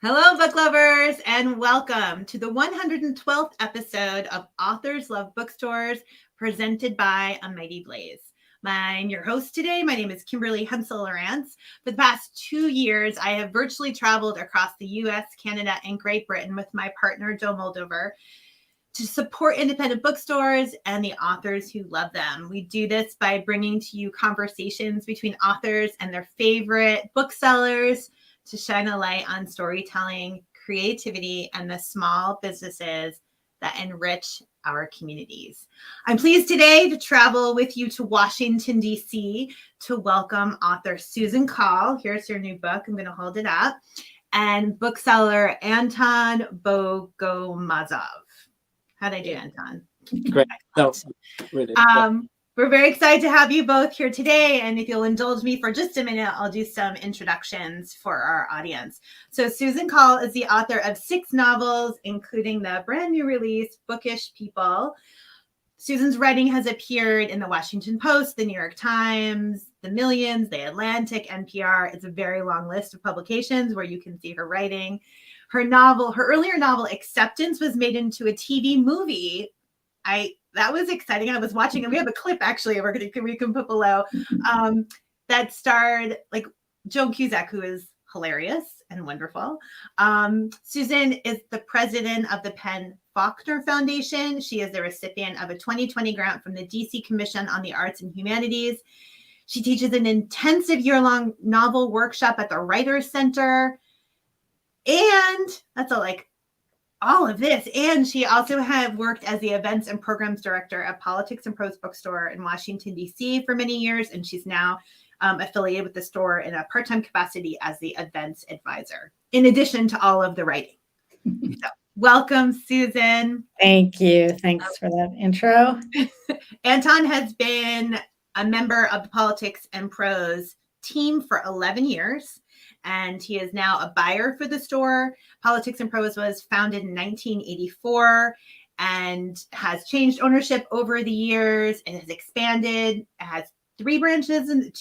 Hello, book lovers, and welcome to the 112th episode of Authors Love Bookstores, presented by A Mighty Blaze. I'm your host today. My name is Kimberly Hensle Lowrance. For the past 2 years, I have virtually traveled across the US, Canada, and Great Britain with my partner, Joe Moldover, to support independent bookstores and the authors who love them. We do this by bringing to you conversations between authors and their favorite booksellers to shine a light on storytelling, creativity, and the small businesses that enrich our communities. I'm pleased today to travel with you to Washington, D.C. to welcome author Susan Coll. Here's her new book. I'm going to hold it up. And bookseller Anton Bogomazov. How'd I do, Anton? Great. No, really. We're very excited to have you both here today. And if you'll indulge me for just a minute, I'll do some introductions for our audience. So Susan Coll is the author of 6 novels, including the brand new release, Bookish People. Susan's writing has appeared in the Washington Post, the New York Times, the Millions, the Atlantic, NPR. It's a very long list of publications where you can see her writing. Her earlier novel, Acceptance, was made into a TV movie. That was exciting. I was watching, and we have a clip actually we can put below that starred like Joan Cusack, who is hilarious and wonderful. Susan is the president of the Penn Faulkner Foundation. She is the recipient of a 2020 grant from the DC Commission on the Arts and Humanities. She teaches an intensive year-long novel workshop at the Writers Center. And that's all of this. And she also had worked as the events and programs director at Politics and Prose Bookstore in Washington, D.C. for many years. And she's now affiliated with the store in a part-time capacity as the events advisor, in addition to all of the writing. So, welcome, Susan. Thank you. Thanks for that intro. Anton has been a member of the Politics and Prose team for 11 years. And he is now a buyer for the store. Politics and Prose was founded in 1984 and has changed ownership over the years and has expanded. It has 3 branches and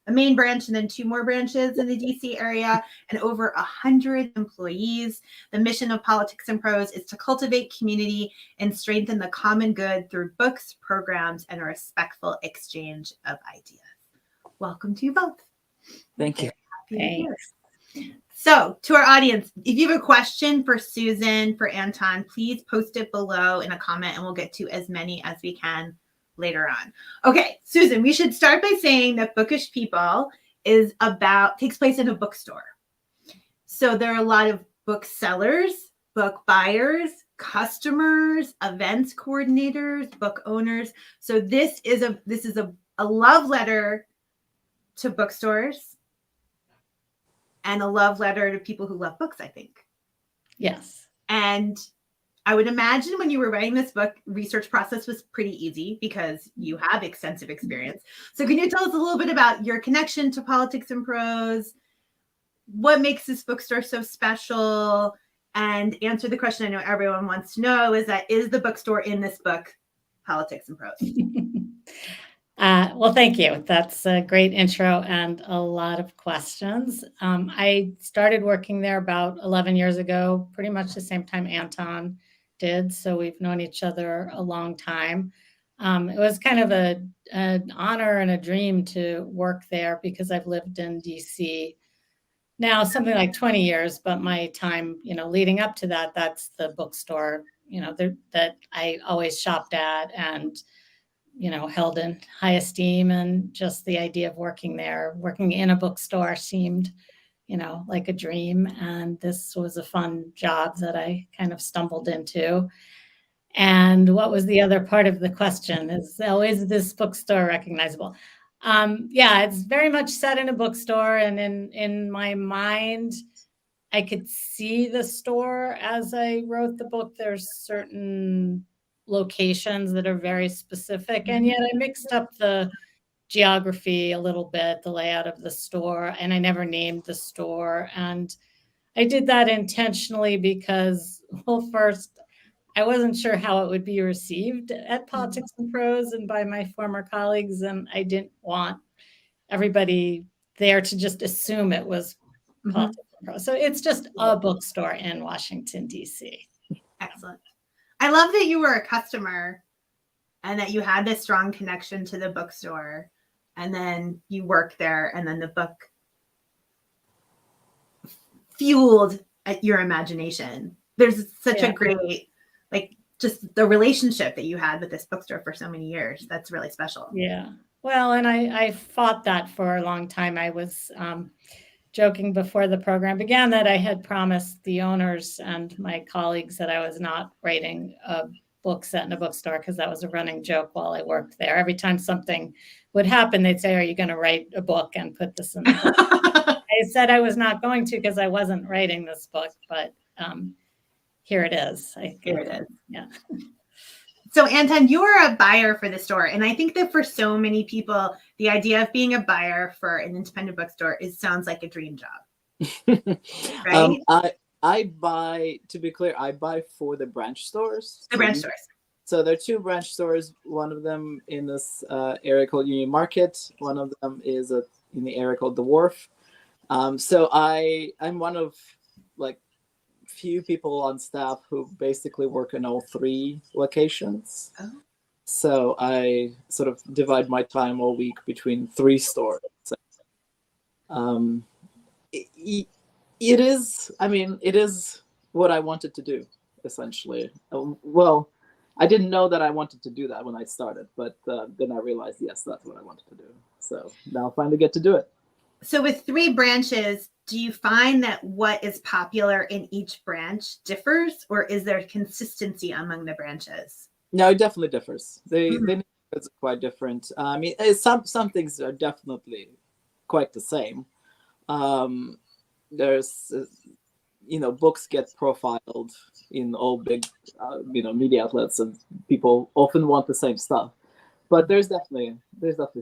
a main branch and then 2 more branches in the DC area and over 100 employees. The mission of Politics and Prose is to cultivate community and strengthen the common good through books, programs, and a respectful exchange of ideas. Welcome to you both. Thank you. Thanks. So to our audience, if you have a question for Susan, for Anton, please post it below in a comment and we'll get to as many as we can later on. Okay, Susan, we should start by saying that Bookish People takes place in a bookstore. So there are a lot of booksellers, book buyers, customers, events coordinators, book owners. So this is a love letter to bookstores and a love letter to people who love books, I think. Yes. And I would imagine when you were writing this book, research process was pretty easy because you have extensive experience. So can you tell us a little bit about your connection to Politics and Prose? What makes this bookstore so special? And answer the question I know everyone wants to know is the bookstore in this book Politics and Prose? Well, thank you. That's a great intro and a lot of questions. I started working there about 11 years ago, pretty much the same time Anton did. So we've known each other a long time. It was kind of an honor and a dream to work there because I've lived in DC now something like 20 years, but my time, leading up to that, that's the bookstore, that I always shopped at and held in high esteem, and just the idea of working there, working in a bookstore seemed, like a dream. And this was a fun job that I kind of stumbled into. And what was the other part of the question is this bookstore recognizable? Yeah, it's very much set in a bookstore. And in my mind, I could see the store as I wrote the book. There's certain locations that are very specific, and yet I mixed up the geography a little bit, the layout of the store, and I never named the store. And I did that intentionally because, well, first, I wasn't sure how it would be received at Politics and Prose and by my former colleagues, and I didn't want everybody there to just assume it was Politics Prose. So it's just a bookstore in Washington, D.C. Excellent. I love that you were a customer and that you had this strong connection to the bookstore, and then you worked there, and then the book fueled your imagination. There's such a great, like, just the relationship that you had with this bookstore for so many years. That's really special. Yeah. Well, and I fought that for a long time. I was joking before the program began that I had promised the owners and my colleagues that I was not writing a book set in a bookstore, because that was a running joke while I worked there. Every time something would happen, they'd say, "Are you going to write a book and put this in the book?" I said I was not going to, because I wasn't writing this book, but here it is. Here it is. Yeah. So Anton, you are a buyer for the store. And I think that for so many people, the idea of being a buyer for an independent bookstore sounds like a dream job. Right? I buy, to be clear, I buy for the branch stores. The branch stores. So there are two branch stores. One of them in this area called Union Market. One of them is in the area called The Wharf. So I'm one of like few people on staff who basically work in all three locations. Oh. So I sort of divide my time all week between three stores. So, it is what I wanted to do, essentially. Well, I didn't know that I wanted to do that when I started, but then I realized, yes, that's what I wanted to do. So now I finally get to do it. So with three branches, do you find that what is popular in each branch differs, or is there consistency among the branches? No, it definitely differs. They it's quite different. I mean, some things are definitely quite the same. There's, books get profiled in all big, media outlets, and people often want the same stuff. But there's definitely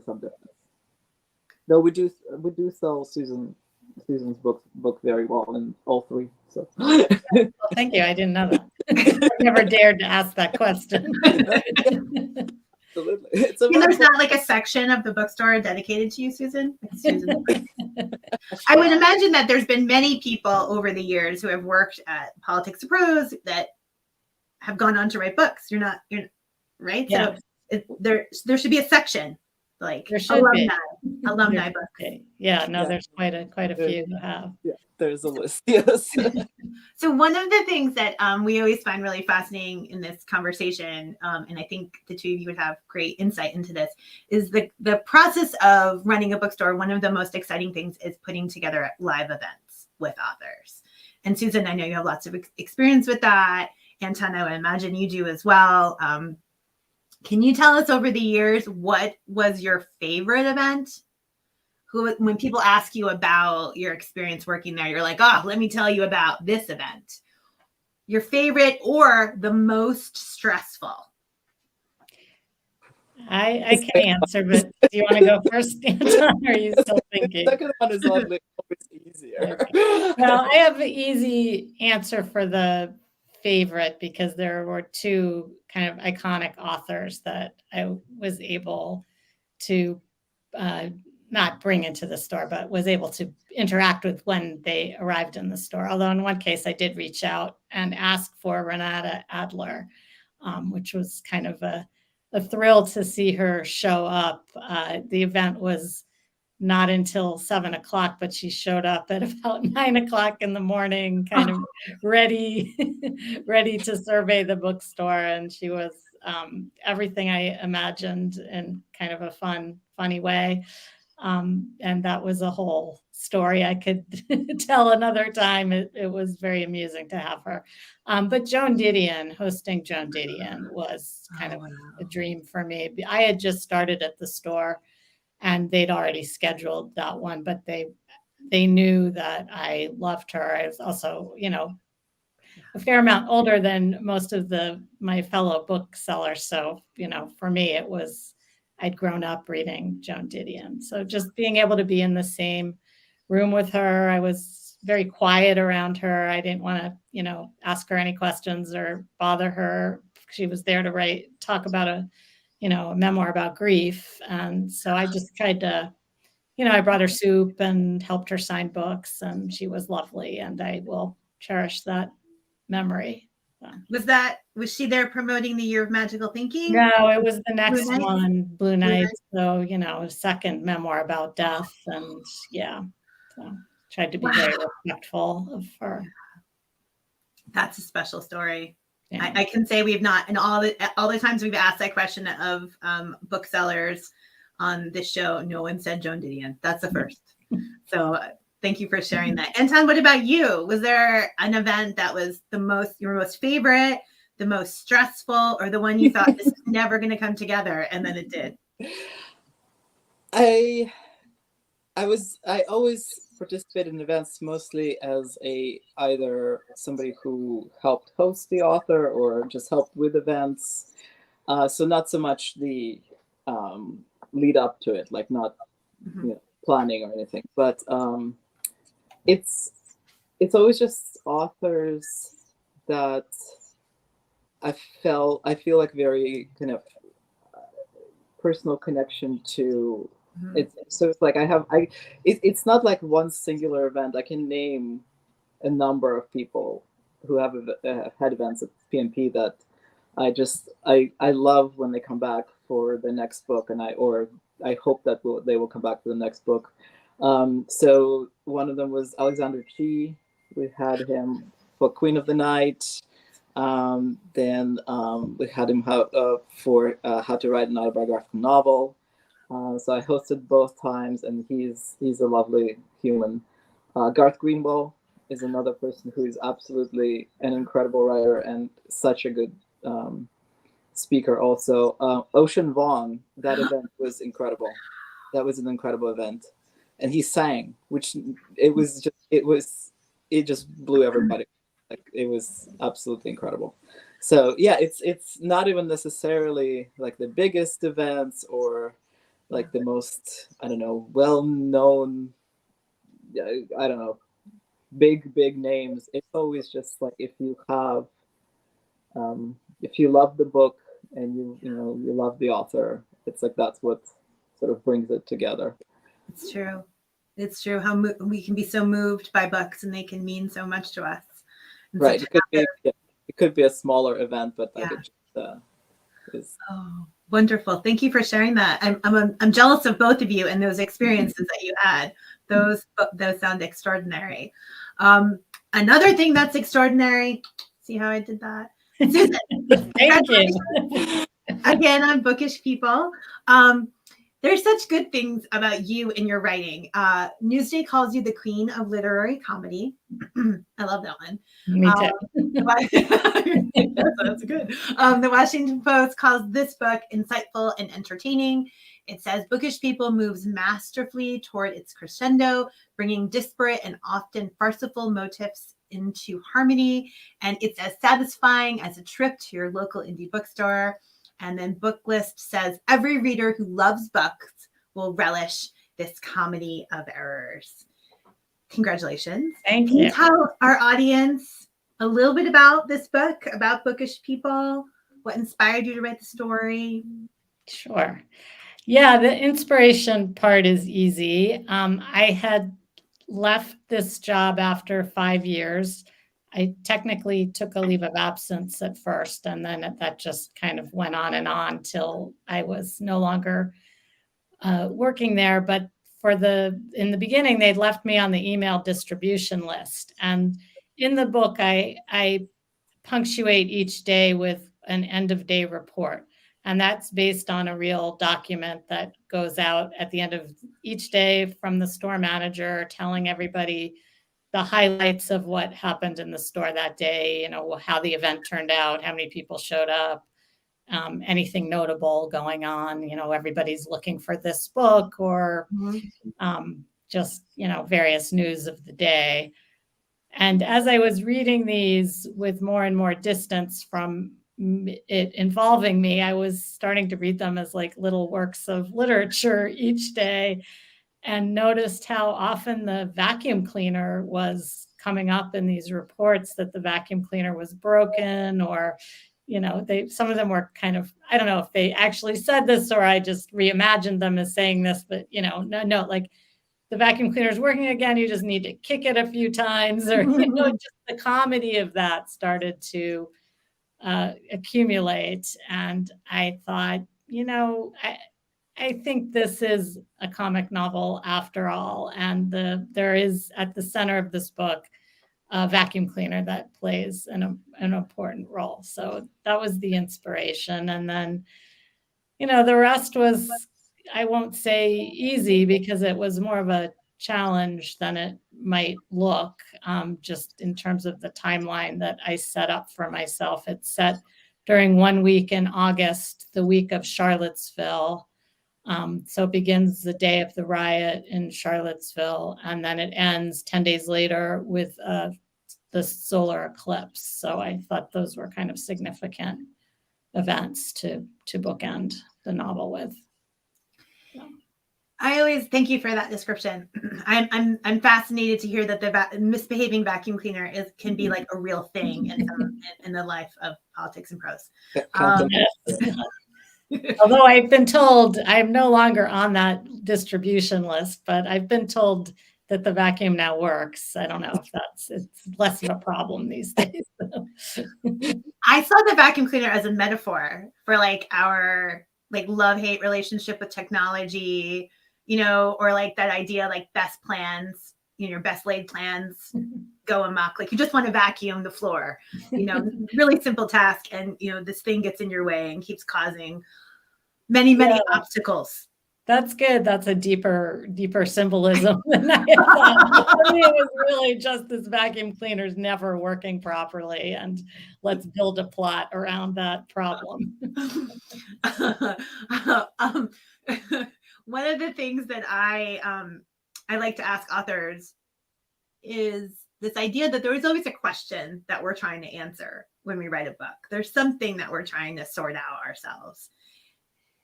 some difference. Though we do sell Susan's book very well in all three. So well, thank you. I didn't know that. I never dared to ask that question. Absolutely. There's not like a section of the bookstore dedicated to you, Susan? I would imagine that there's been many people over the years who have worked at Politics of Prose that have gone on to write books. You're right? Yeah. So there should be a section. Like there should alumni books. Yeah, no, there's quite a few to have. Yeah, there's a list. Yes. So one of the things that we always find really fascinating in this conversation, and I think the two of you would have great insight into this, is the process of running a bookstore. One of the most exciting things is putting together live events with authors. And Susan, I know you have lots of experience with that. Anton, I would imagine you do as well. Can you tell us over the years, what was your favorite event? When people ask you about your experience working there, you're like, oh, let me tell you about this event. Your favorite or the most stressful? I can answer, but do you want to go first, Anton, or are you still thinking? The second one is always easier. Okay. Well, I have an easy answer for the favorite, because there were two kind of iconic authors that I was able to not bring into the store, but was able to interact with when they arrived in the store. Although in one case I did reach out and ask for Renata Adler, which was kind of a thrill to see her show up. The event was not until 7:00, but she showed up at about 9:00 in the morning, kind of ready to survey the bookstore. And she was everything I imagined in kind of a funny way. And that was a whole story I could tell another time. It was very amusing to have her. But hosting Joan Didion was kind of a dream for me. I had just started at the store, and they'd already scheduled that one, but they knew that I loved her. I was also, a fair amount older than most of my fellow booksellers. So, for me, I'd grown up reading Joan Didion. So just being able to be in the same room with her, I was very quiet around her. I didn't want to, ask her any questions or bother her. She was there to talk about a memoir about grief. And so I just tried to I brought her soup and helped her sign books, and she was lovely, and I will cherish that memory. Was she there promoting the Year of Magical Thinking? No, it was the next Blue Nights? one, Blue Nights. So, second memoir about death, and so tried to be very respectful of her. That's a special story. Yeah. I can say we've not, and all the times we've asked that question of booksellers on this show, no one said Joan Didion. That's the first. So thank you for sharing that. Anton, what about you? Was there an event that was your most favorite, the most stressful, or the one you thought this is never going to come together, and then it did? I always participate in events mostly as either somebody who helped host the author or just helped with events. So not so much the lead up to it, like not planning or anything, but it's always just authors that I feel like very kind of personal connection to. So it's like it's not like one singular event. I can name a number of people who have had events at PMP that I love when they come back for the next book, and I hope that they will come back for the next book. So one of them was Alexander Chi. We had him for Queen of the Night. Then we had him for How to Write an Autobiographical Novel. So I hosted both times, and he's a lovely human. Garth Greenwell is another person who is absolutely an incredible writer and such a good speaker also. Ocean Vuong, that event was incredible. That was an incredible event. And he sang, which it just blew everybody. Like, it was absolutely incredible. So yeah, it's not even necessarily like the biggest events or like the most, I don't know, well-known, I don't know, big names. It's always just like if you love the book and you love the author, it's like that's what sort of brings it together. It's true. It's true how we can be so moved by books, and they can mean so much to us. Right. It could be a smaller event, but like it just is. Oh, wonderful! Thank you for sharing that. I'm jealous of both of you and those experiences that you had. Those sound extraordinary. Another thing that's extraordinary. See how I did that, Susan? Thank you. Again, on Bookish People. There's such good things about you and your writing. Newsday calls you the queen of literary comedy. I love that one. Me too. That's good. The Washington Post calls this book insightful and entertaining. It says Bookish People moves masterfully toward its crescendo, bringing disparate and often farcical motifs into harmony. And it's as satisfying as a trip to your local indie bookstore. And then Booklist says every reader who loves books will relish this comedy of errors. Congratulations. Thank Can you. you tell our audience a little bit about this book, about Bookish People? What inspired you to write the story? Sure. Yeah, the inspiration part is easy. I had left this job after 5 years. I technically took a leave of absence at first, and then that just kind of went on and on till I was no longer working there. But in the beginning, they'd left me on the email distribution list. And in the book, I punctuate each day with an end of day report. And that's based on a real document that goes out at the end of each day from the store manager telling everybody the highlights of what happened in the store that day, how the event turned out, how many people showed up, anything notable going on, everybody's looking for this book or just, various news of the day. And as I was reading these with more and more distance from it involving me, I was starting to read them as like little works of literature each day, and noticed how often the vacuum cleaner was coming up in these reports, that the vacuum cleaner was broken, or, some of them were kind of, I don't know if they actually said this or I just reimagined them as saying this, but, no, like the vacuum cleaner is working again. You just need to kick it a few times, or just the comedy of that started to accumulate. And I thought, I think this is a comic novel after all. And there is at the center of this book a vacuum cleaner that plays an important role. So that was the inspiration. And then, the rest was, I won't say easy, because it was more of a challenge than it might look, just in terms of the timeline that I set up for myself. It's set during 1 week in August, the week of Charlottesville. So it begins the day of the riot in Charlottesville, and then it ends 10 days later with the solar eclipse. So I thought those were kind of significant events to bookend the novel with. I always thank you for that description. I'm fascinated to hear that the misbehaving vacuum cleaner can be like a real thing in the life of politics and prose. Although I've been told I'm no longer on that distribution list, but I've been told that the vacuum now works. I don't know if it's less of a problem these days. I saw the vacuum cleaner as a metaphor for like our like love-hate relationship with technology, or like that idea, like best plans, best laid plans go amok. Like you just want to vacuum the floor, really simple task. And, this thing gets in your way and keeps causing many obstacles. That's good. That's a deeper symbolism than I had thought. For me, it was really just this vacuum cleaner's never working properly, and let's build a plot around that problem. One of the things that I like to ask authors is this idea that there is always a question that we're trying to answer when we write a book. There's something that we're trying to sort out ourselves.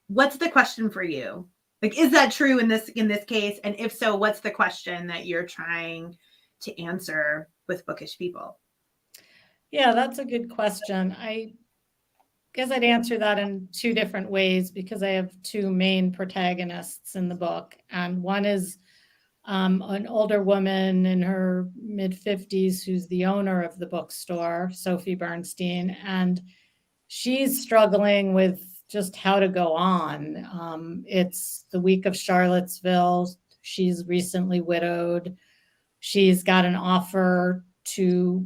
What's the question for you? Like, is that true in this case? And if so, what's the question that you're trying to answer with Bookish People? Yeah, that's a good question. I guess I'd answer that in two different ways, because I have two main protagonists in the book. And one is an older woman in her mid-50s who's the owner of the bookstore, Sophie Bernstein. And she's struggling with just how to go on. It's the week of Charlottesville. She's recently widowed. She's got an offer to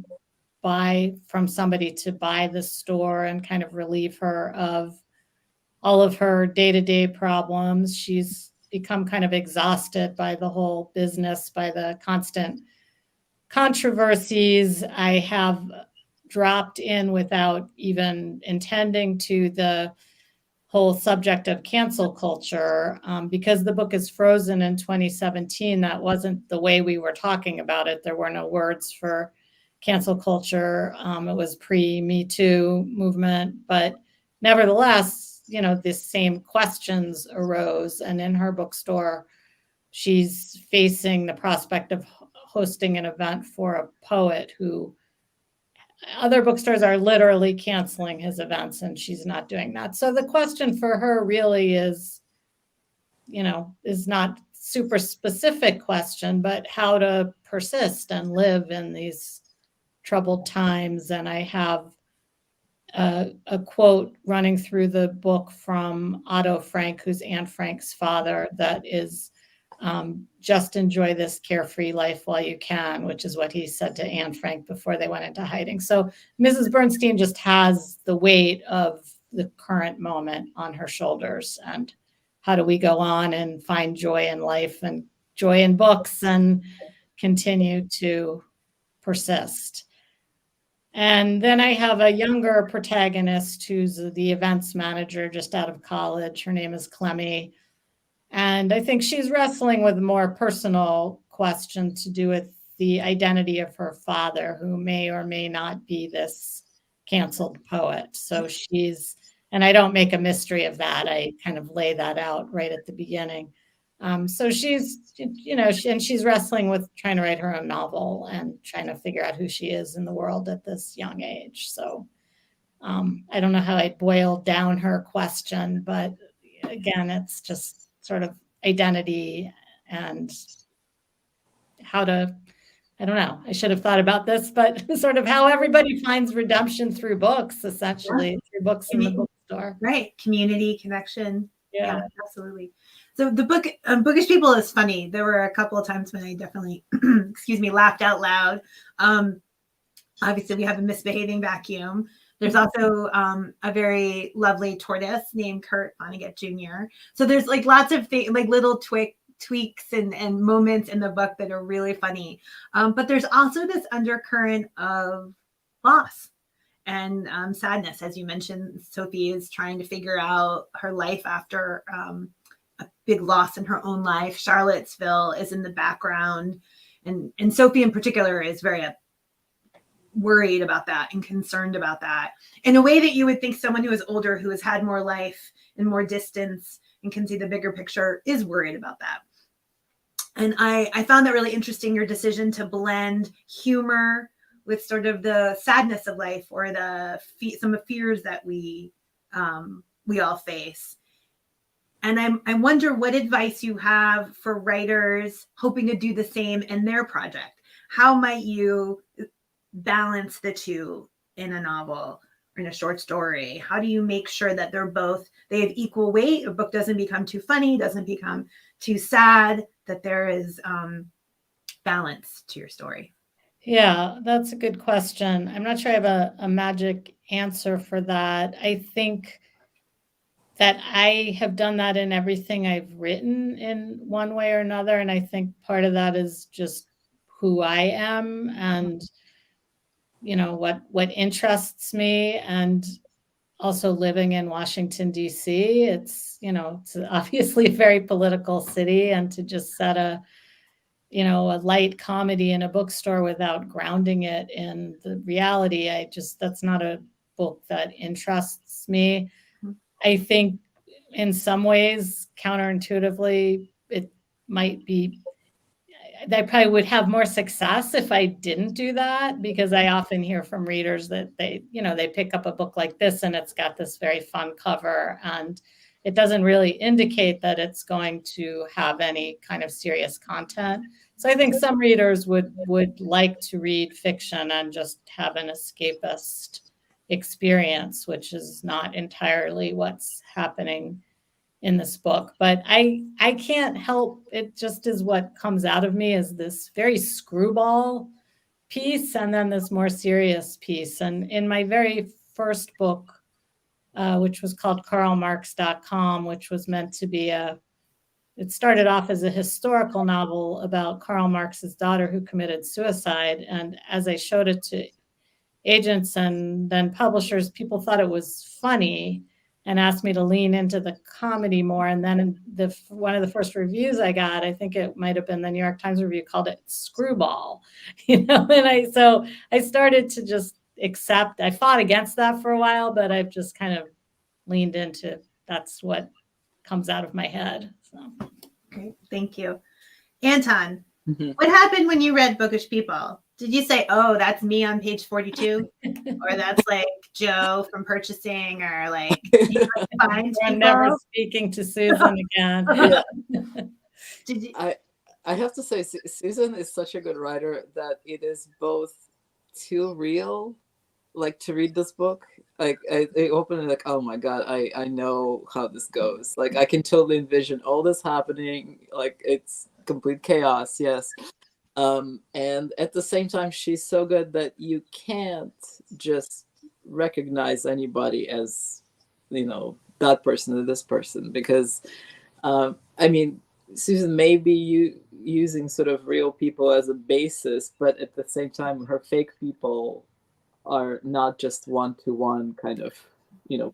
buy from somebody to buy the store and kind of relieve her of all of her day-to-day problems. She's become kind of exhausted by the whole business, by the constant controversies. I have dropped in without even intending to the whole subject of cancel culture, because the book is frozen in 2017. That wasn't the way we were talking about it. There were no words for cancel culture. It was pre-Me Too movement, but nevertheless, the same questions arose. And in her bookstore, she's facing the prospect of hosting an event for a poet who other bookstores are literally canceling his events, and she's not doing that. So the question for her really is not super specific question, but how to persist and live in these troubled times. And I have a quote running through the book from Otto Frank, who's Anne Frank's father, that is, just enjoy this carefree life while you can, which is what he said to Anne Frank before they went into hiding. So Mrs. Bernstein just has the weight of the current moment on her shoulders. And how do we go on and find joy in life and joy in books and continue to persist? And then I have a younger protagonist who's the events manager just out of college. Her name is Clemmy. And I think she's wrestling with a more personal question to do with the identity of her father, who may or may not be this canceled poet. So and I don't make a mystery of that. I kind of lay that out right at the beginning. So she's, and she's wrestling with trying to write her own novel and trying to figure out who she is in the world at this young age. So I don't know how I'd boil down her question, but again, it's just sort of identity and how to, I don't know, I should have thought about this, but sort of how everybody finds redemption through books, essentially, through books in the bookstore. Right. Community connection. Yeah. Absolutely. So the book, Bookish People, is funny. There were a couple of times when I definitely, excuse me, laughed out loud. Obviously, we have a misbehaving vacuum. There's also a very lovely tortoise named Kurt Vonnegut Jr. So there's like lots of things, like little tweaks and moments in the book that are really funny. But there's also this undercurrent of loss and sadness. As you mentioned, Sophie is trying to figure out her life after a big loss in her own life. Charlottesville is in the background. And Sophie in particular is very worried about that and concerned about that in a way that you would think someone who is older, who has had more life and more distance and can see the bigger picture, is worried about that. And I found that really interesting, your decision to blend humor with sort of the sadness of life, or some of fears that we all face. And I wonder what advice you have for writers hoping to do the same in their project. How might you balance the two in a novel or in a short story? How do you make sure that they have equal weight? A book doesn't become too funny, doesn't become too sad, that there is balance to your story? Yeah, that's a good question. I'm not sure I have a magic answer for that. I think that I have done that in everything I've written in one way or another. And I think part of that is just who I am and, what interests me. And also living in Washington, D.C., it's obviously a very political city, and to just set a light comedy in a bookstore without grounding it in the reality, that's not a book that interests me. I think in some ways, counterintuitively, it might be, I probably would have more success if I didn't do that, because I often hear from readers that they pick up a book like this and it's got this very fun cover, and it doesn't really indicate that it's going to have any kind of serious content. So I think some readers would like to read fiction and just have an escapist experience, which is not entirely what's happening in this book. But I can't help, it just is what comes out of me, is this very screwball piece and then this more serious piece. And in my very first book, which was called KarlMarx.com, which was meant to be it started off as a historical novel about Karl Marx's daughter who committed suicide. And as I showed it to agents and then publishers, people thought it was funny and asked me to lean into the comedy more. And then one of the first reviews I got, I think it might have been the New York Times review, called it screwball, and I started to just accept. I fought against that for a while, but I've just kind of leaned into, that's what comes out of my head. So. Great, thank you. Anton, what happened when you read Bookish People? Did you say, oh, that's me on page 42? Or that's like Joe from purchasing? Or like, I'm never speaking to Susan again. Did you? I have to say, Susan is such a good writer that it is both too real, like, to read this book. Like, I open it like, oh my God, I know how this goes. Like, I can totally envision all this happening. Like, it's complete chaos, yes. And at the same time, she's so good that you can't just recognize anybody as, that person or this person, because, Susan may be using sort of real people as a basis, but at the same time, her fake people are not just one-to-one kind of,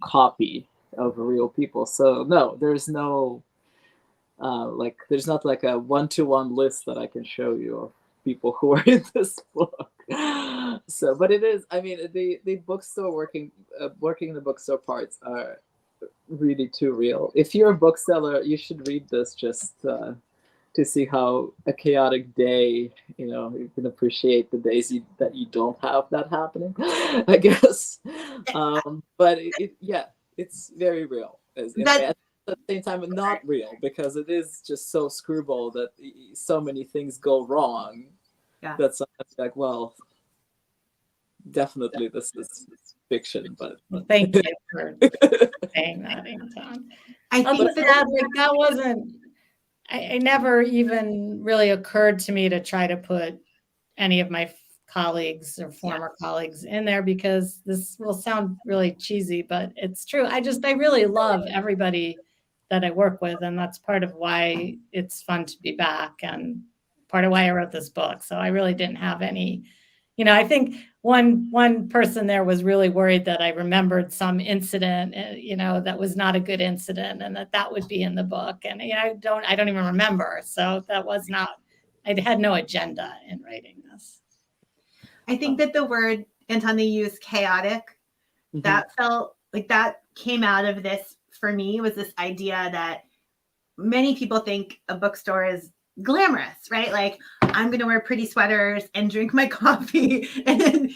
copy of real people. So no, there's no, there's not like a one-to-one list that I can show you of people who are in this book. So, but it is, the bookstore working in the bookstore parts are really too real. If you're a bookseller, you should read this just to see how a chaotic day, you can appreciate the days that you don't have that happening, I guess. But it's very real. at the same time not real, because it is just so screwball that so many things go wrong. Yeah. That's like, well, definitely this is fiction, but Well, thank you for saying that, Anton. I I'll think just add, like, that wasn't, I never even really occurred to me to try to put any of my colleagues or former colleagues in there, because this will sound really cheesy, but it's true. I really love everybody that I work with. And that's part of why it's fun to be back and part of why I wrote this book. So I really didn't have any, I think one person there was really worried that I remembered some incident, that was not a good incident, and that would be in the book. And I don't even remember. So that was not, I had no agenda in writing this. I think that the word, Anton, they use chaotic, that felt like that came out of this for me, was this idea that many people think a bookstore is glamorous, right? Like, I'm going to wear pretty sweaters and drink my coffee and,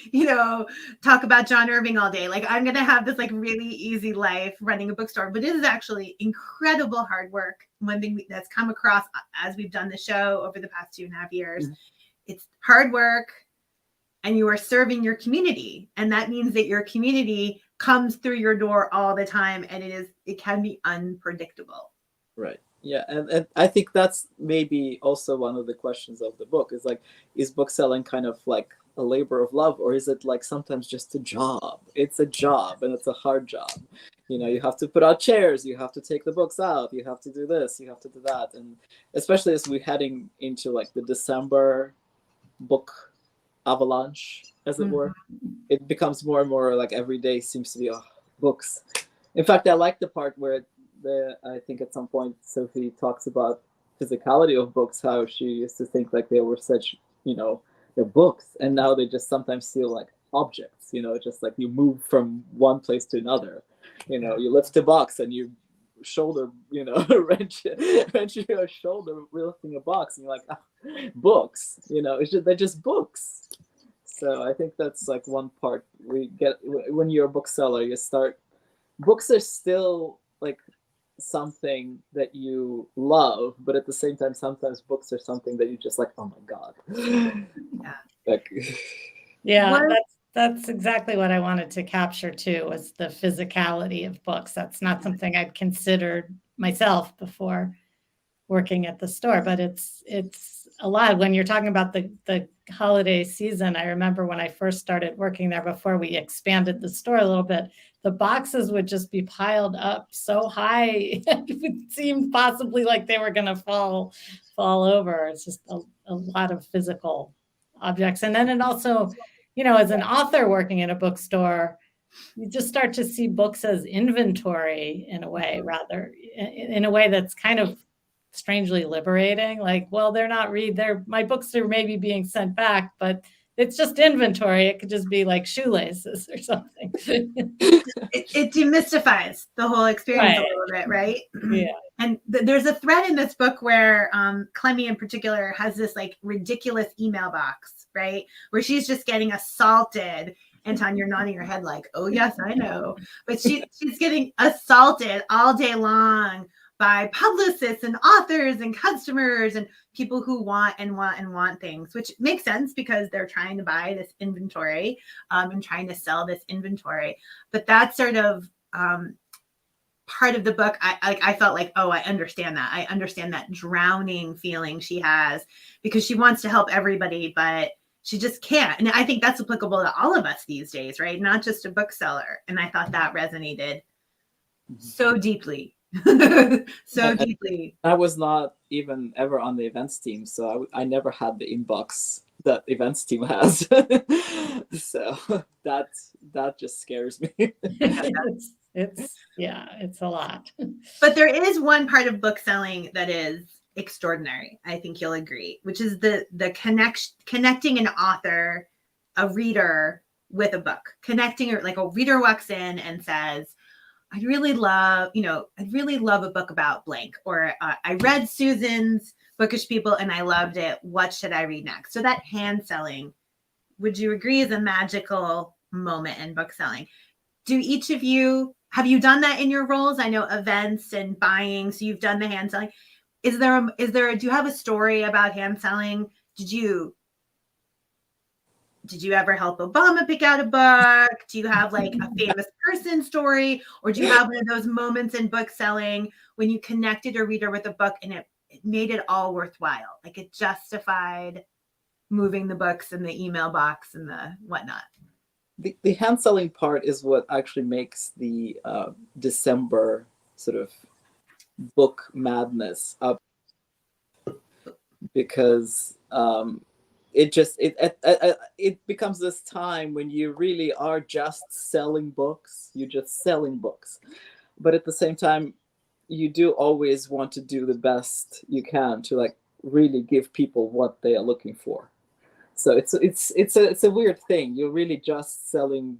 talk about John Irving all day. Like, I'm going to have this like really easy life running a bookstore, but it is actually incredible hard work. One thing that's come across as we've done the show over the past 2.5 years, it's hard work, and you are serving your community. And that means that your community comes through your door all the time, and it can be unpredictable. Right. Yeah. And I think that's maybe also one of the questions of the book, is like, is bookselling kind of like a labor of love, or is it like sometimes just a job? It's a job, and it's a hard job. You have to put out chairs, you have to take the books out, you have to do this, you have to do that. And especially as we're heading into like the December book avalanche, as it were, it becomes more and more like every day seems to be books. In fact, I like the part where I think at some point Sophie talks about physicality of books, how she used to think like they were such, they're books, and now they just sometimes feel like objects, just like you move from one place to another. You lift a box and you shoulder, wrench your shoulder lifting a box, and you're like, books, they're just books. So I think that's like one part we get when you're a bookseller. Books are still like something that you love, but at the same time, sometimes books are something that you just like, oh my God. That's exactly what I wanted to capture too, was the physicality of books. That's not something I'd considered myself before working at the store, but it's a lot. When you're talking about the holiday season, I remember when I first started working there, before we expanded the store a little bit, the boxes would just be piled up so high, it seemed possibly like they were going to fall over. It's just a lot of physical objects. And then it also, as an author working in a bookstore, you just start to see books as inventory in a way, rather in a way that's kind of strangely liberating. Like, well, my books are maybe being sent back, but it's just inventory. It could just be like shoelaces or something. It demystifies the whole experience a little bit, right? Yeah. And there's a thread in this book where Clemmy in particular has this like ridiculous email box, right? Where she's just getting assaulted. Anton, you're nodding your head like, oh yes, I know. But she's getting assaulted all day long by publicists and authors and customers and people who want things, which makes sense because they're trying to buy this inventory and trying to sell this inventory. But that's sort of part of the book. I felt like, oh, I understand that. I understand that drowning feeling she has, because she wants to help everybody, but she just can't. And I think that's applicable to all of us these days, right? Not just a bookseller. And I thought that resonated so deeply. Deeply. I was not even ever on the events team, so I never had the inbox that events team has. So that just scares me. It's a lot. But there is one part of bookselling that is extraordinary, I think you'll agree, which is the connecting an author, a reader, with a book. Connecting, or like a reader walks in and says, I'd really love a book about blank, or I read Susan's Bookish People and I loved it. What should I read next? So that hand selling, would you agree, is a magical moment in bookselling? Do each of you have you done that in your roles? I know events and buying, so you've done the hand selling. Do you have a story about hand selling? Did you ever help Obama pick out a book? Do you have like a famous person story? Or do you have one of those moments in book selling when you connected your reader with a book and it made it all worthwhile? Like it justified moving the books and the email box and the whatnot. The hand selling part is what actually makes the December sort of book madness up, because it becomes this time when you really are just selling books. You're just selling books, but at the same time, you do always want to do the best you can to like really give people what they are looking for. So it's a weird thing. You're really just selling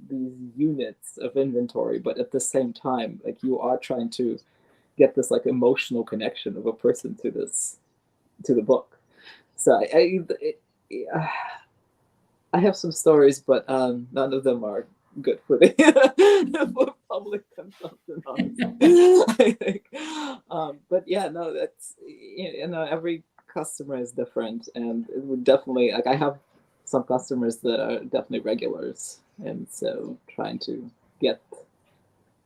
these units of inventory, but at the same time, like you are trying to get this like emotional connection of a person to the book. So I have some stories, but none of them are good for the for public consumption, honestly. I think. But yeah, no, that's every customer is different, and it would definitely like I have some customers that are definitely regulars, and so trying to get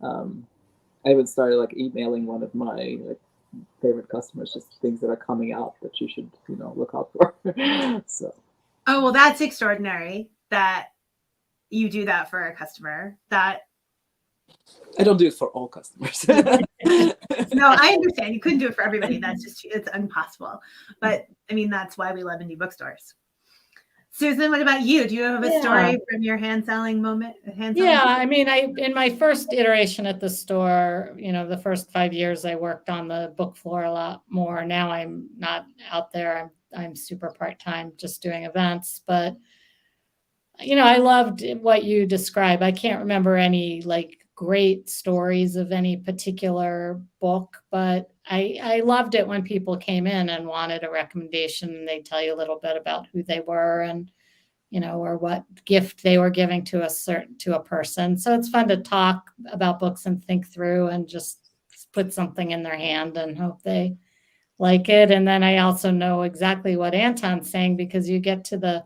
I would start like emailing one of my like favorite customers just things that are coming out that you should look out for. So oh well, that's extraordinary that you do that for a customer. That I don't do it for all customers. No, I understand. You couldn't do it for everybody. It's impossible. But I mean, that's why we love indie bookstores. Susan, what about you? Do you have a story from your hand selling moment? I mean, in my first iteration at the store, the first 5 years I worked on the book floor a lot more. Now I'm not out there. I'm super part-time just doing events, but I loved what you described. I can't remember any like great stories of any particular book, but I loved it when people came in and wanted a recommendation and they tell you a little bit about who they were and or what gift they were giving to a person. So it's fun to talk about books and think through and just put something in their hand and hope they like it. And then I also know exactly what Anton's saying, because you get to the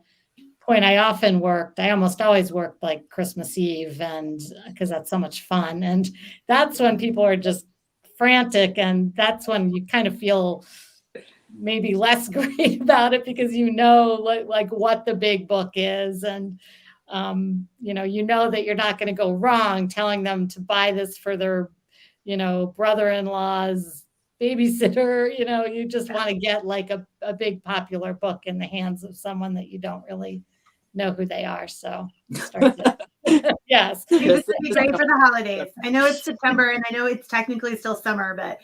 point I almost always worked like Christmas Eve, and because that's so much fun. And that's when people are just frantic, and that's when you kind of feel maybe less great about it, because like what the big book is, and that you're not going to go wrong telling them to buy this for their brother-in-law's babysitter. You just want to get like a big popular book in the hands of someone that you don't really know who they are. So yes, this would be great for the holidays. I know it's September and I know it's technically still summer, but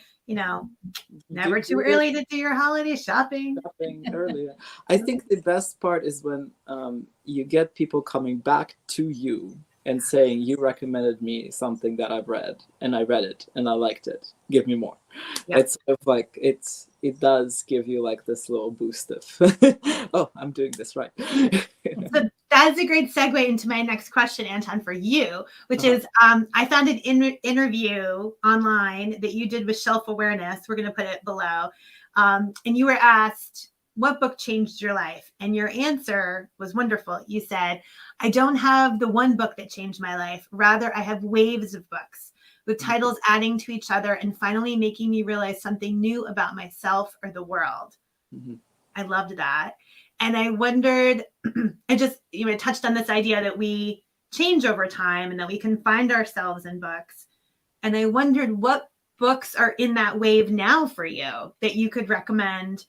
never too early to do your holiday shopping earlier. I think the best part is when you get people coming back to you and saying, you recommended me something that I've read and I read it and I liked it. Give me more. Yeah. It's sort of like it does give you like this little boost of, oh, I'm doing this right. So that's a great segue into my next question, Anton, for you, which is I found an interview online that you did with Shelf Awareness. We're going to put it below. And you were asked, what book changed your life? And your answer was wonderful. You said, I don't have the one book that changed my life. Rather, I have waves of books with titles adding to each other and finally making me realize something new about myself or the world. Mm-hmm. I loved that. And I wondered, I just, touched on this idea that we change over time and that we can find ourselves in books. And I wondered what books are in that wave now for you that you could recommend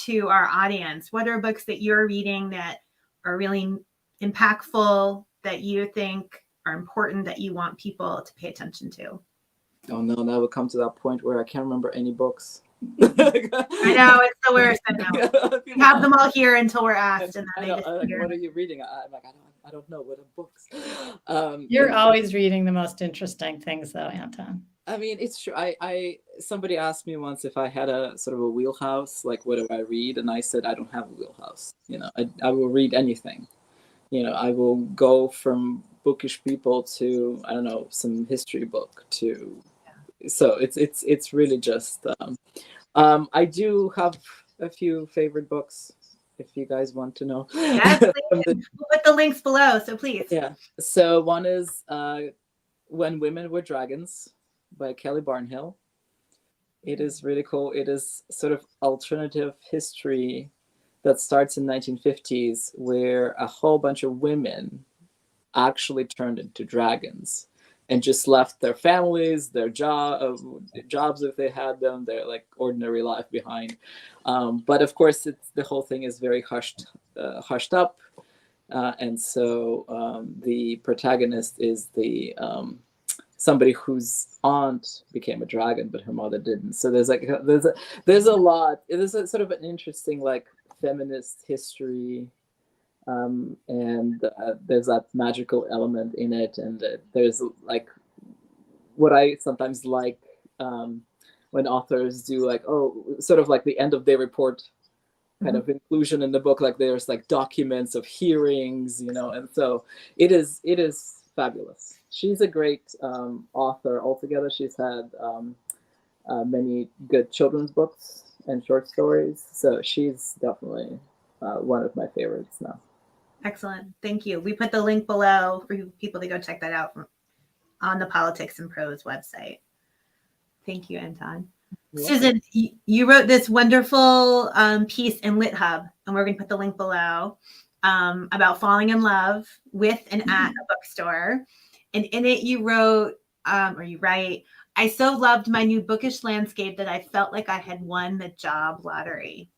to our audience. What are books that you're reading that are really impactful, that you think are important, that you want people to pay attention to? Oh no, now we'll come to that point where I can't remember any books. I know, it's the worst. I know. We have them all here until we're asked, and then they disappear. What are you reading? I'm like, I don't know what are books. You're always reading the most interesting things, though, Anton. I mean, it's true. Somebody asked me once if I had a sort of a wheelhouse, like what do I read? And I said I don't have a wheelhouse. I will read anything. I will go from bookish people to, I don't know, some history book to, so it's really just, I do have a few favorite books if you guys want to know. Yes, please. We'll put the links below, so please. Yeah. So one is When Women Were Dragons by Kelly Barnhill. It is really cool. It is sort of alternative history that starts in 1950s, where a whole bunch of women actually turned into dragons and just left their families, their jobs if they had them, their like ordinary life behind. But of course, the whole thing is very hushed up, and so the protagonist is the somebody whose aunt became a dragon, but her mother didn't. So there's a lot. It is a sort of an interesting like feminist history. And there's that magical element in it, and there's like what I sometimes like when authors do like, oh, sort of like the end of their report kind of inclusion in the book, like there's like documents of hearings, and so it is fabulous. She's a great author altogether. She's had many good children's books and short stories, so she's definitely one of my favorites now. Excellent. Thank you. We put the link below for people to go check that out on the Politics and Prose website. Thank you, Anton. Susan, you wrote this wonderful piece in LitHub, and we're going to put the link below, about falling in love with and at a bookstore. And in it, you wrote, or you write, I so loved my new bookish landscape that I felt like I had won the job lottery.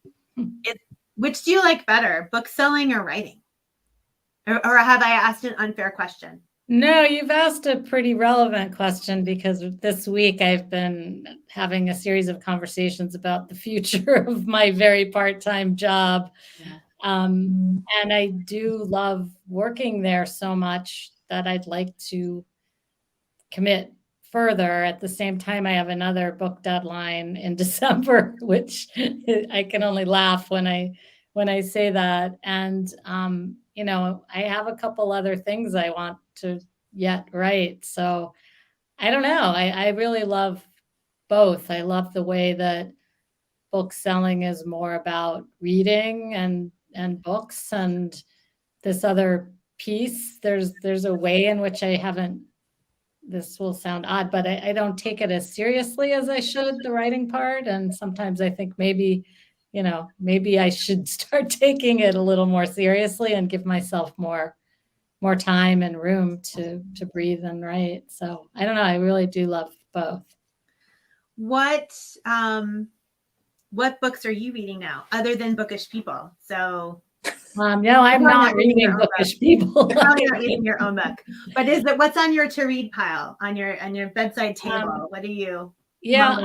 Which do you like better, bookselling or writing? Or have I asked an unfair question? No, you've asked a pretty relevant question, because this week I've been having a series of conversations about the future of my very part-time job. Yeah. And I do love working there so much that I'd like to commit further. At the same time, I have another book deadline in December, which I can only laugh when I say that. And I have a couple other things I want to yet write. So I don't know. I really love both. I love the way that book selling is more about reading and books, and this other piece, there's a way in which I haven't, this will sound odd, but I don't take it as seriously as I should, the writing part. And sometimes I think maybe I should start taking it a little more seriously and give myself more time and room to breathe and write. So I don't know. I really do love both. What books are you reading now, other than Bookish People? So no, I'm not reading Bookish People. You're probably not reading your own book. But what's on your to read pile, on your bedside table? What are you? Yeah,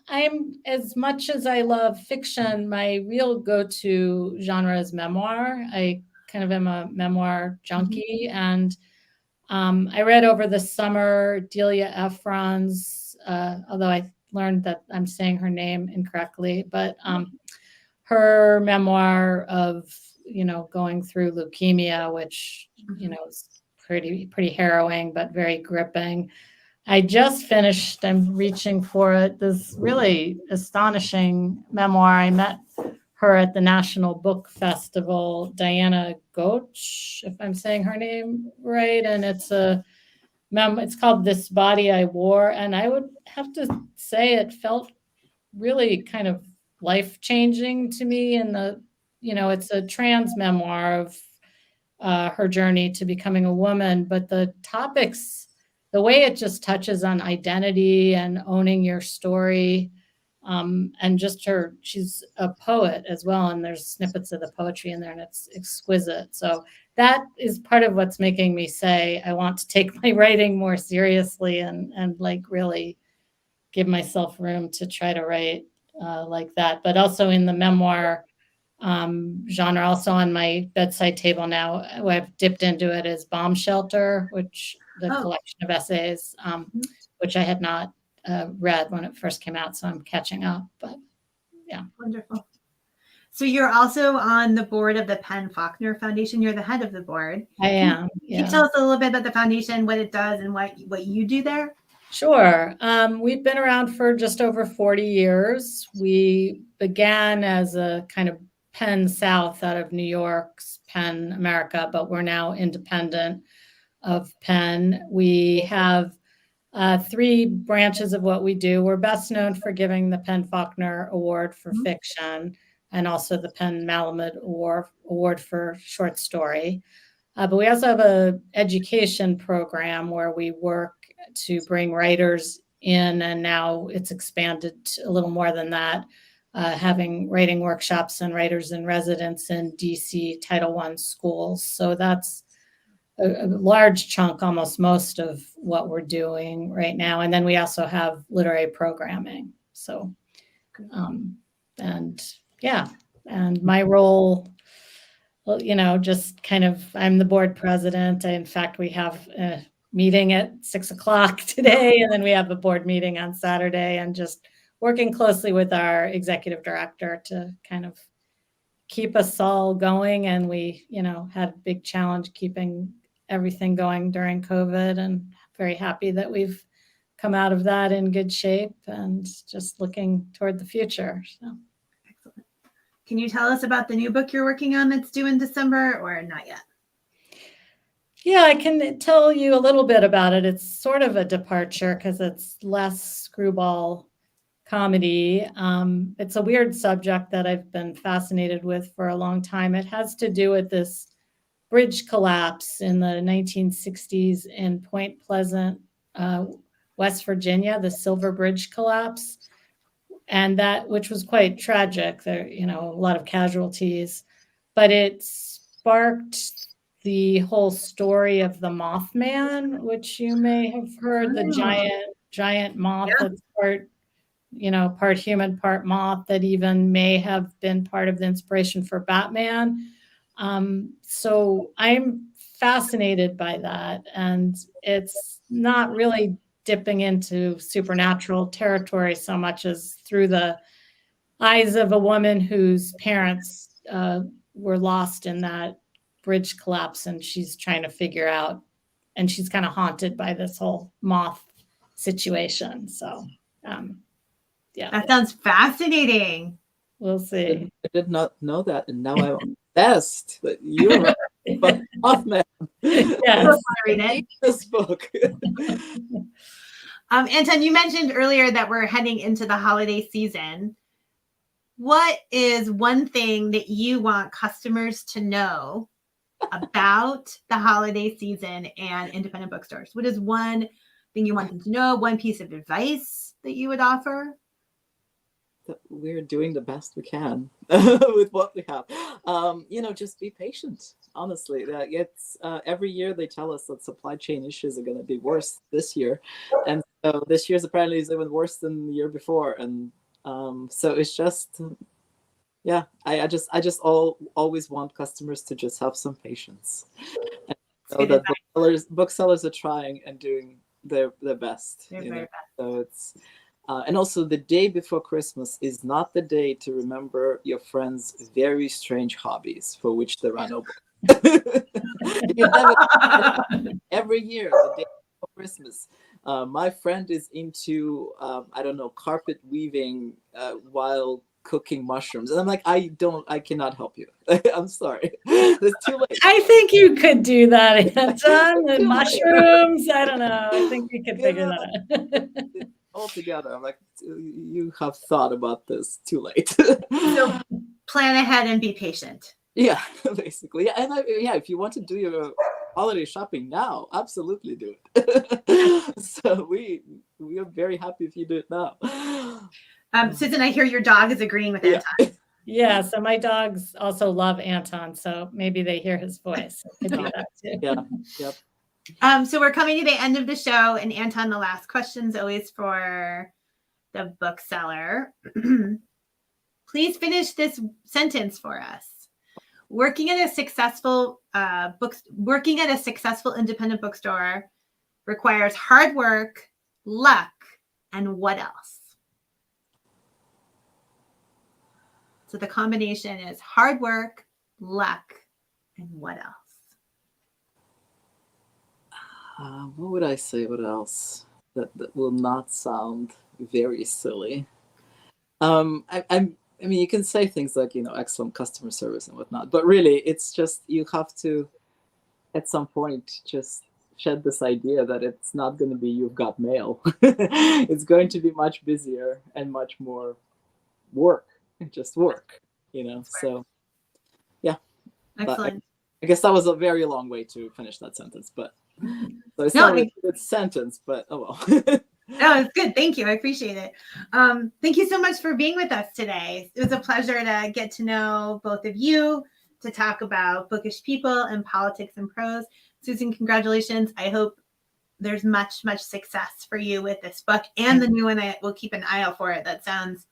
I'm as much as I love fiction, my real go-to genre is memoir. I kind of am a memoir junkie. And I read over the summer Delia Ephron's, although I learned that I'm saying her name incorrectly, but her memoir of, going through leukemia, which, is pretty harrowing, but very gripping. I just finished, I'm reaching for it, this really astonishing memoir. I met her at the National Book Festival, Diana Goetsch, if I'm saying her name right. And it's called This Body I Wore. And I would have to say it felt really kind of life-changing to me. And it's a trans memoir of her journey to becoming a woman, but the topics, the way it just touches on identity and owning your story, and just she's a poet as well, and there's snippets of the poetry in there, and it's exquisite. So that is part of what's making me say I want to take my writing more seriously and like really give myself room to try to write like that. But also in the memoir genre, also on my bedside table now, where I've dipped into it, is Bomb Shelter, which the collection of essays, which I had not read when it first came out, so I'm catching up. But yeah, wonderful. So you're also on the board of the Penn Faulkner Foundation. You're the head of the board. I am. Can you tell us a little bit about the foundation, what it does, and what you do there? Sure. We've been around for just over 40 years. We began as a kind of Penn South out of New York's Penn America, but we're now independent of Penn. We have 3 branches of what we do. We're best known for giving the Penn Faulkner Award for fiction and also the Penn Malamud Award for short story. But we also have an education program where we work to bring writers in, and now it's expanded a little more than that, having writing workshops and writers in residence in DC Title I schools. So that's a large chunk, almost most of what we're doing right now. And then we also have literary programming. So, and my role, well, just kind of, I'm the board president. In fact, we have a meeting at 6 o'clock today, and then we have a board meeting on Saturday, and just working closely with our executive director to kind of keep us all going. And we, had a big challenge keeping everything going during COVID, and very happy that we've come out of that in good shape and just looking toward the future. So. Excellent. Can you tell us about the new book you're working on that's due in December, or not yet? Yeah, I can tell you a little bit about it. It's sort of a departure because it's less screwball comedy. It's a weird subject that I've been fascinated with for a long time. It has to do with this bridge collapse in the 1960s in Point Pleasant, West Virginia, the Silver Bridge collapse. And which was quite tragic. There, a lot of casualties, but it sparked the whole story of the Mothman, which you may have heard, the giant moth that's part human, part moth, that even may have been part of the inspiration for Batman. So I'm fascinated by that. And it's not really dipping into supernatural territory so much as through the eyes of a woman whose parents were lost in that bridge collapse, and she's trying to figure out, and she's kind of haunted by this whole moth situation. So, yeah. That sounds fascinating. We'll see. I did not know that, and now I'm obsessed that you're right. But Mothman. Yes. Read it. This book. Anton, you mentioned earlier that we're heading into the holiday season. What is one thing that you want customers to know about the holiday season and independent bookstores? What is one thing you want them to know? One piece of advice that you would offer? That we're doing the best we can with what we have. Just be patient. Honestly, it's every year they tell us that supply chain issues are going to be worse this year, and so this year's apparently is even worse than the year before. And so it's just, I just always want customers to just have some patience, and so that booksellers are trying and doing their best. Their very best. So it's. And also, the day before Christmas is not the day to remember your friends' very strange hobbies for which there are no books. Every year, the day before Christmas, my friend is into, carpet weaving while cooking mushrooms. And I'm like, I cannot help you. I'm sorry. It's too late. I think you could do that, Anton. The mushrooms, I don't know. I think you could figure that out. All together, I'm like, you have thought about this too late. So plan ahead and be patient. Yeah, basically. Yeah, and if you want to do your holiday shopping now, absolutely do it. So we are very happy if you do it now. Susan, I hear your dog is agreeing with Anton. Yeah, so my dogs also love Anton, so maybe they hear his voice. It could be that too. Yeah, yep. So we're coming to the end of the show, and Anton, the last question is always for the bookseller. Please finish this sentence for us. Working at a successful independent bookstore requires hard work, luck, and what else? So the combination is hard work, luck, and what else? What would I say? What else that will not sound very silly? I mean, you can say things like, excellent customer service and whatnot, but really, it's just you have to, at some point, just shed this idea that it's not going to be you've got mail. It's going to be much busier and much more work, just work. So yeah. Excellent. I guess that was a very long way to finish that sentence, but so it's No, not really a good sentence, but oh well. No, it's good. Thank you. I appreciate it. Thank you so much for being with us today. It was a pleasure to get to know both of you, to talk about bookish people and politics and prose. Susan, congratulations. I hope there's much, much success for you with this book and the new one. I will keep an eye out for it. That sounds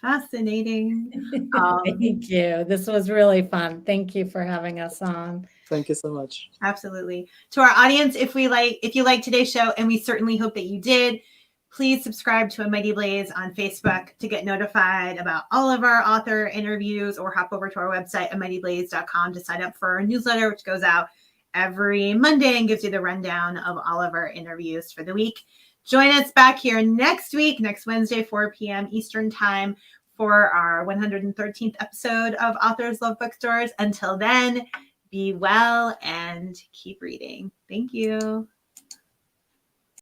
fascinating. Thank you. This was really fun. Thank you for having us on. Thank you so much. Absolutely. To our audience, if you like today's show, and we certainly hope that you did, please subscribe to A Mighty Blaze on Facebook to get notified about all of our author interviews, or hop over to our website, amightyblaze.com, to sign up for our newsletter, which goes out every Monday and gives you the rundown of all of our interviews for the week. Join us back here next week, next Wednesday, 4 p.m. Eastern Time, for our 113th episode of Authors Love Bookstores. Until then, be well and keep reading. Thank you.